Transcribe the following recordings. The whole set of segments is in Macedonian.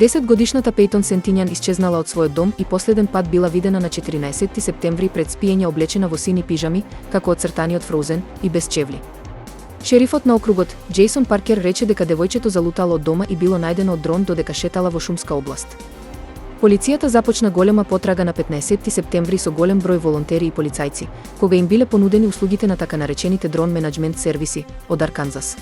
10-годишната Пейтон Сентињан исчезнала од својот дом и последен пат била видена на 14 септември пред спиење облечена во сини пижами, како оцртани од Фроузен, и без чевли. Шерифот на округот, Џејсон Паркер, рече дека девојчето залутало од дома и било најдено од дрон додека шетала во шумска област. Полицијата започна голема потрага на 15 септември со голем број волонтери и полицајци, кога им биле понудени услугите на така наречените дрон менаџмент сервиси од Арканзас.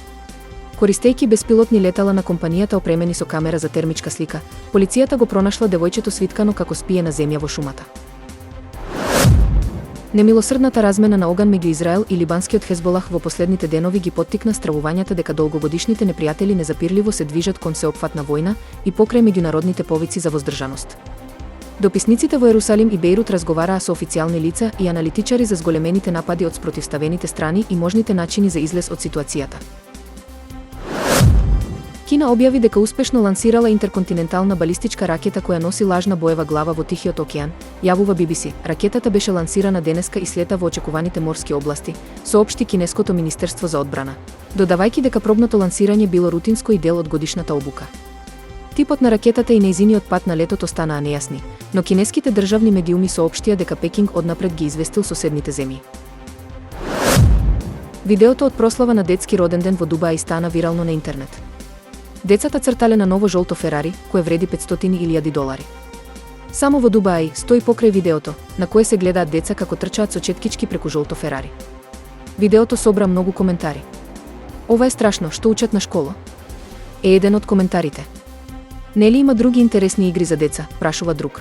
Користејќи беспилотни летала на компанијата опремени со камера за термичка слика, полицијата го пронашла девојчето свиткано како спие на земја во шумата. Немилосрдната размена на оган меѓу Израел и либанскиот Хезболах во последните денови ги поттикна стравувањата дека долгогодишните непријатели незапирливо се движат кон сеопфатна војна и покрај меѓународните повици за воздржаност. Дописниците во Ерусалим и Бејрут разговараа со официјални лица и аналитичари за зголемените напади од спротивставените страни и можните начини за излез од ситуацијата. Кина објави дека успешно лансирала интерконтинентална балистичка ракета која носи лажна боева глава во Тихиот океан, јавува BBC. Ракетата беше лансирана денеска и слета во очекуваните морски области, соопшти кинеското министерство за одбрана, додавајќи дека пробното лансирање било рутинско и дел од годишната обука. Типот на ракетата и нејзиниот пат на летот останаа нејасни, но кинеските државни медиуми соопштија дека Пекинг однапред ги известил соседните земји. Видеото од прослава на детски роденден во Дубај стана вирално на интернет. Децата цртале на ново жолто Ферари, кое вреди $500,000. Само во Дубај стои покрај видеото, на кое се гледаат деца како трчаат со четкички преку жолто Ферари. Видеото собра многу коментари. Ова е страшно, што учат на школа? Е еден од коментарите. Нели има други интересни игри за деца, прашува друг.